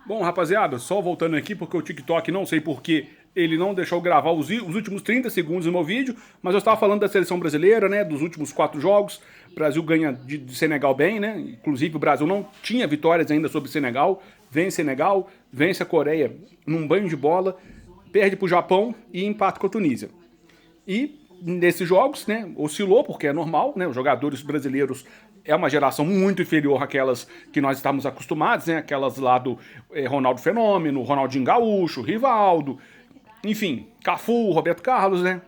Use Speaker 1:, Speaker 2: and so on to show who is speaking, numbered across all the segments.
Speaker 1: Bom, rapaziada, só voltando aqui porque o TikTok, não sei porquê, ele não deixou gravar os últimos 30 segundos do meu vídeo, mas eu estava falando da seleção brasileira, né, dos últimos 4 jogos. O Brasil ganha de Senegal bem, né, inclusive o Brasil não tinha vitórias ainda sobre Senegal, vence a Coreia num banho de bola, perde para o Japão e empata com a Tunísia. E nesses jogos, né, oscilou, porque é normal, né, os jogadores brasileiros é uma geração muito inferior àquelas que nós estamos acostumados, né, aquelas lá do Ronaldo Fenômeno, Ronaldinho Gaúcho, Rivaldo, enfim, Cafu, Roberto Carlos, né,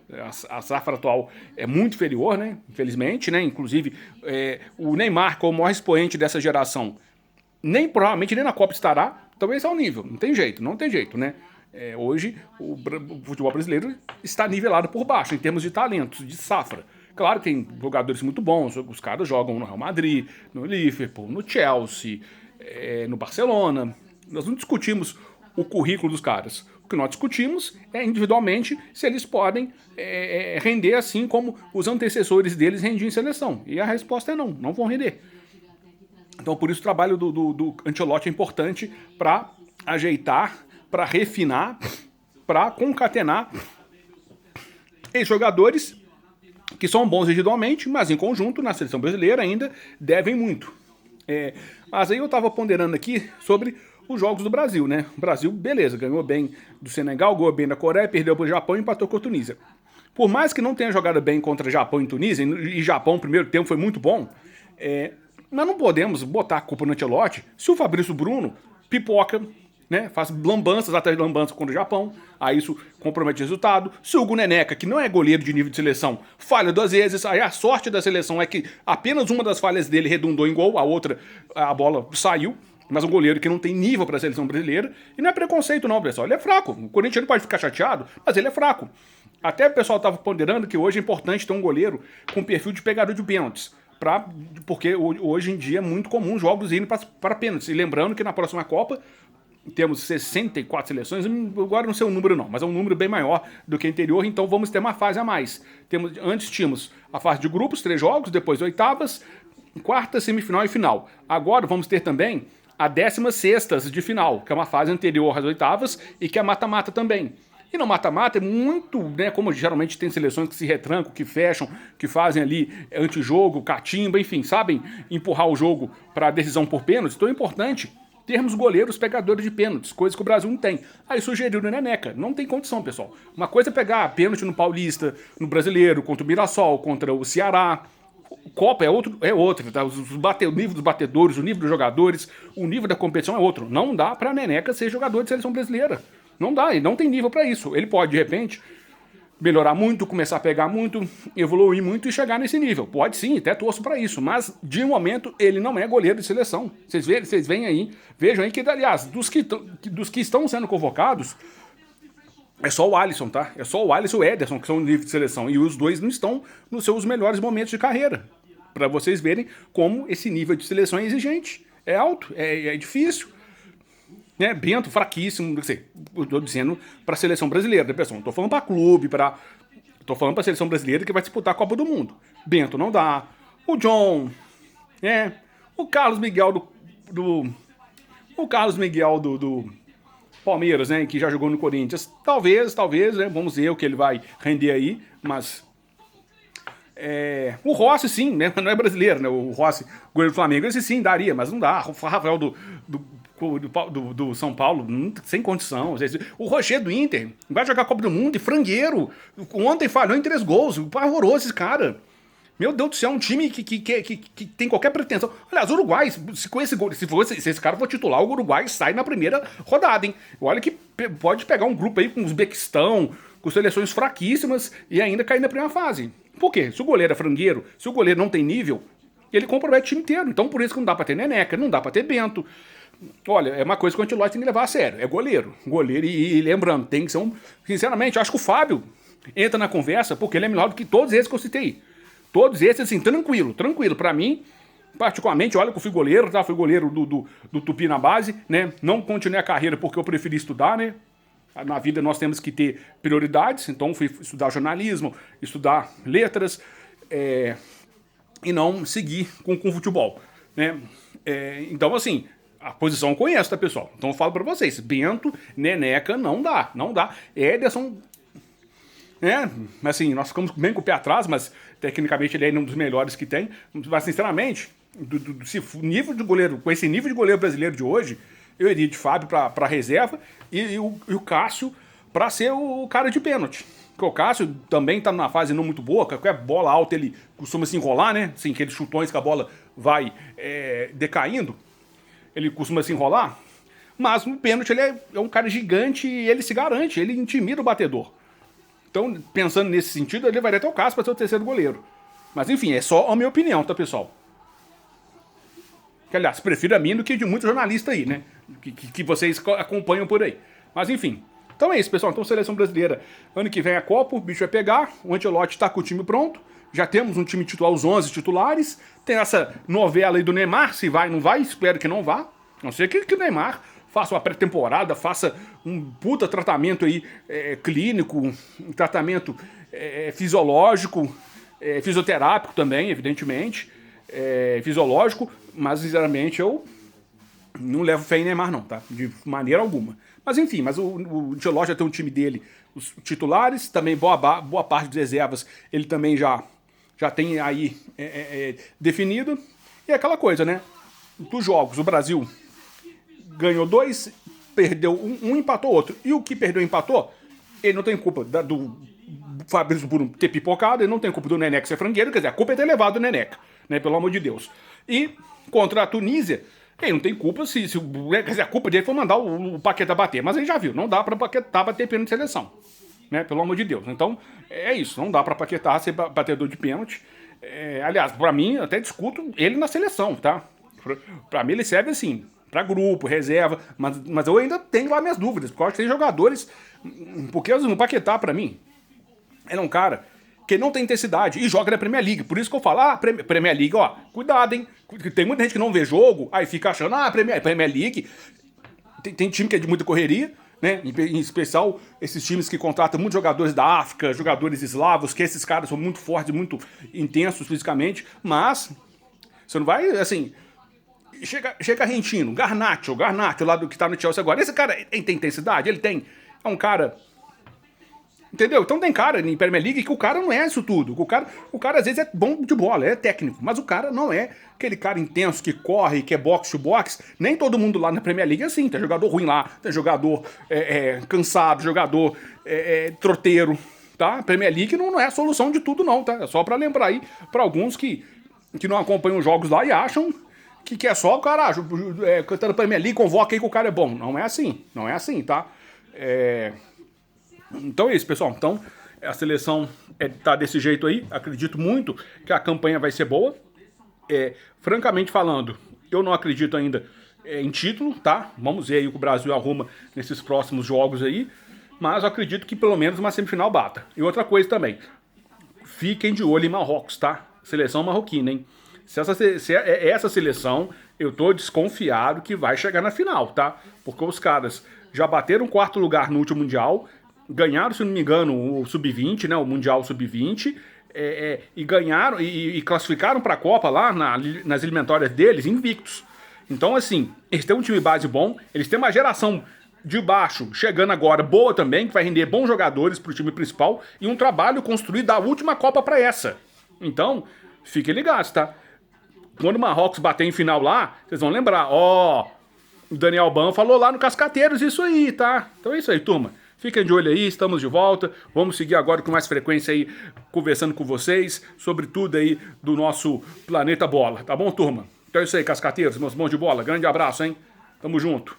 Speaker 1: a safra atual é muito inferior, né, infelizmente, né, inclusive o Neymar, como o maior expoente dessa geração, provavelmente nem na Copa estará, então esse é o nível, não tem jeito, né. Hoje o futebol brasileiro está nivelado por baixo em termos de talentos, de safra. Claro que tem jogadores muito bons, os caras jogam no Real Madrid, no Liverpool, no Chelsea, no Barcelona. Nós não discutimos o currículo dos caras. O que nós discutimos é individualmente se eles podem render assim como os antecessores deles rendiam em seleção. E a resposta é não, não vão render. Então por isso o trabalho do Ancelotti é importante para ajeitar, para refinar, para concatenar esses jogadores que são bons individualmente, mas em conjunto, na seleção brasileira ainda, devem muito. Mas aí eu estava ponderando aqui sobre os jogos do Brasil, né? O Brasil, beleza, ganhou bem do Senegal, ganhou bem da Coreia, perdeu para o Japão e empatou com a Tunísia. Por mais que não tenha jogado bem contra Japão e Tunísia, e Japão, no primeiro tempo, foi muito bom, nós não podemos botar a culpa no Ancelotti se o Fabrício Bruno pipoca, né, faz lambanças atrás de lambança contra o Japão, aí isso compromete o resultado. Se o Hugo Neneca, que não é goleiro de nível de seleção, falha 2 vezes, aí a sorte da seleção é que apenas uma das falhas dele redundou em gol, a outra, a bola saiu, mas um goleiro que não tem nível para a seleção brasileira, e não é preconceito não, pessoal, ele é fraco. O Corinthians pode ficar chateado, mas ele é fraco. Até o pessoal estava ponderando que hoje é importante ter um goleiro com perfil de pegador de pênaltis. Porque hoje em dia é muito comum jogos irem para pênaltis. E lembrando que na próxima Copa temos 64 seleções, agora não sei o número não, mas é um número bem maior do que o anterior, então vamos ter uma fase a mais. Antes tínhamos a fase de grupos, 3 jogos, depois oitavas, quarta, semifinal e final. Agora vamos ter também a 16ª de final, que é uma fase anterior às oitavas e que é mata-mata também. E no mata-mata é muito, né, como geralmente tem seleções que se retrancam, que fecham, que fazem ali antijogo, catimba, enfim, sabem empurrar o jogo para a decisão por pênaltis, então é importante termos goleiros pegadores de pênaltis, coisa que o Brasil não tem. Aí sugeriu no Neneca. Não tem condição, pessoal. Uma coisa é pegar pênalti no Paulista, no Brasileiro, contra o Mirassol, contra o Ceará. Copa é outro, tá? O nível dos batedores, o nível dos jogadores, o nível da competição é outro. Não dá pra Neneca ser jogador de seleção brasileira. Não dá, ele não tem nível pra isso. Ele pode, de repente, melhorar muito, começar a pegar muito, evoluir muito e chegar nesse nível. Pode sim, até torço para isso, mas de momento ele não é goleiro de seleção. Vocês veem aí, vejam aí que, aliás, dos que estão sendo convocados, é só o Alisson, tá? É só o Alisson e o Ederson que são no nível de seleção, e os dois não estão nos seus melhores momentos de carreira. Para vocês verem como esse nível de seleção é exigente, é alto, é difícil. Né, Bento, fraquíssimo, não sei, estou dizendo para a seleção brasileira, né, pessoal? Não estou falando para clube, estou falando para a seleção brasileira que vai disputar a Copa do Mundo. Bento não dá. O John, o Carlos Miguel o Carlos Miguel do Palmeiras, né, que já jogou no Corinthians. Talvez, né, vamos ver o que ele vai render aí, mas o Rossi, sim, né? Não é brasileiro, né? O Rossi, goleiro do Flamengo, esse sim daria, mas não dá. O Rafael do São Paulo, sem condição. O Rocher do Inter vai jogar a Copa do Mundo e frangueiro. Ontem falhou em 3 gols. Horroroso esse cara. Meu Deus do céu, um time que tem qualquer pretensão. Aliás, o Uruguai, se esse cara for titular, o Uruguai sai na primeira rodada, hein? Olha que pode pegar um grupo aí com os Uzbequistão, com seleções fraquíssimas e ainda cair na primeira fase. Por quê? Se o goleiro é frangueiro, se o goleiro não tem nível, ele compromete o time inteiro. Então por isso que não dá pra ter Neneca, não dá pra ter Bento. Olha, é uma coisa que o Ancelotti tem que levar a sério. É goleiro. Goleiro, e lembrando, tem que ser um... Sinceramente, eu acho que o Fábio entra na conversa porque ele é melhor do que todos esses que eu citei. Todos esses, assim, tranquilo. Pra mim, particularmente, olha que eu fui goleiro, tá? Fui goleiro do Tupi na base, né? Não continuei a carreira porque eu preferi estudar, né? Na vida nós temos que ter prioridades, então fui estudar jornalismo, estudar letras, e não seguir com futebol, né? Então, assim, A posição eu conheço, tá, pessoal? Então eu falo pra vocês, Bento, Neneca, não dá, não dá. Ederson, assim, nós ficamos bem com o pé atrás, mas tecnicamente ele é um dos melhores que tem. Mas, sinceramente, nível de goleiro, com esse nível de goleiro brasileiro de hoje, eu iria de Fábio pra reserva e o Cássio pra ser o cara de pênalti. Porque o Cássio também tá numa fase não muito boa, qualquer bola alta ele costuma se enrolar, né? Assim, aqueles chutões que a bola vai decaindo, ele costuma se enrolar. Mas no pênalti ele é um cara gigante e ele se garante, ele intimida o batedor. Então, pensando nesse sentido, ele vai até o Cássio para ser o terceiro goleiro. Mas enfim, é só a minha opinião, tá, pessoal? Que, aliás, prefiro a minha do que de muitos jornalistas aí, né? Que vocês acompanham por aí. Mas enfim. Então é isso, pessoal. Então, seleção brasileira, ano que vem a Copa, o bicho vai pegar. O Ancelotti tá com o time pronto. Já temos um time titular, os 11 titulares. Tem essa novela aí do Neymar, se vai ou não vai. Espero que não vá. A não ser que o Neymar faça uma pré-temporada, faça um puta tratamento aí clínico, um tratamento fisiológico, fisioterápico também, evidentemente. Fisiológico, mas sinceramente eu não levo fé em Neymar não, tá? De maneira alguma. Mas enfim, o Ancelotti já tem um time dele, os titulares, também boa parte dos reservas, ele também já tem aí definido. E é aquela coisa, né? Dos jogos, o Brasil ganhou 2, perdeu um, empatou outro. E o que perdeu e empatou, ele não tem culpa do Fabrício Bruno ter pipocado, ele não tem culpa do Neneca ser frangueiro, quer dizer, a culpa é ter levado o Neneca, né? Pelo amor de Deus. E contra a Tunísia, ele não tem culpa quer dizer, a culpa dele foi mandar o Paquetá bater, mas ele já viu, não dá pra Paquetá bater pênalti de seleção, né? Pelo amor de Deus. Então, é isso, não dá pra Paquetá ser batedor de pênalti. Aliás, pra mim, eu até discuto ele na seleção, tá? Pra mim ele serve assim, pra grupo, reserva, mas eu ainda tenho lá minhas dúvidas, porque eu acho que tem jogadores, porque o Paquetá, pra mim, ele é um cara que não tem intensidade e joga na Premier League. Por isso que eu falo, Premier League, ó, cuidado, hein? Tem muita gente que não vê jogo, aí fica achando, Premier League. Tem time que é de muita correria, né? Em especial esses times que contratam muitos jogadores da África, jogadores eslavos, que esses caras são muito fortes, muito intensos fisicamente, mas você não vai, assim... Chega argentino, Garnacho lá do que tá no Chelsea agora. Esse cara tem intensidade? Ele tem. É um cara... Entendeu? Então tem cara em Premier League que o cara não é isso tudo. O cara às vezes é bom de bola, é técnico, mas o cara não é aquele cara intenso que corre, que é box to box. Nem todo mundo lá na Premier League é assim. Tem jogador ruim lá, tem jogador cansado, jogador troteiro, tá? Premier League não é a solução de tudo não, tá? É só pra lembrar aí pra alguns que não acompanham os jogos lá e acham que é só o cara, cantando Premier League, convoca aí que o cara é bom. Não é assim, tá? Então é isso, pessoal. Então, a seleção tá desse jeito aí. Acredito muito que a campanha vai ser boa. Francamente falando, eu não acredito ainda em título, tá? Vamos ver aí o que o Brasil arruma nesses próximos jogos aí. Mas eu acredito que pelo menos uma semifinal bata. E outra coisa também, fiquem de olho em Marrocos, tá? Seleção marroquina, hein? Se essa seleção, eu tô desconfiado que vai chegar na final, tá? Porque os caras já bateram 4º lugar no último Mundial, ganharam, se não me engano, o Sub-20, né? O Mundial Sub-20, e ganharam e classificaram para a Copa lá nas eliminatórias deles invictos. Então, assim, eles têm um time base bom, eles têm uma geração de baixo chegando agora boa também, que vai render bons jogadores pro time principal e um trabalho construído da última Copa para essa. Então, fiquem ligados, tá? Quando o Marrocos bater em final lá, vocês vão lembrar, o Daniel Ban falou lá no Cascateiros isso aí, tá? Então é isso aí, turma. Fiquem de olho aí, estamos de volta. Vamos seguir agora com mais frequência aí, conversando com vocês sobre tudo aí do nosso planeta bola, tá bom, turma? Então é isso aí, Cascateiros, meus bons de bola. Grande abraço, hein? Tamo junto.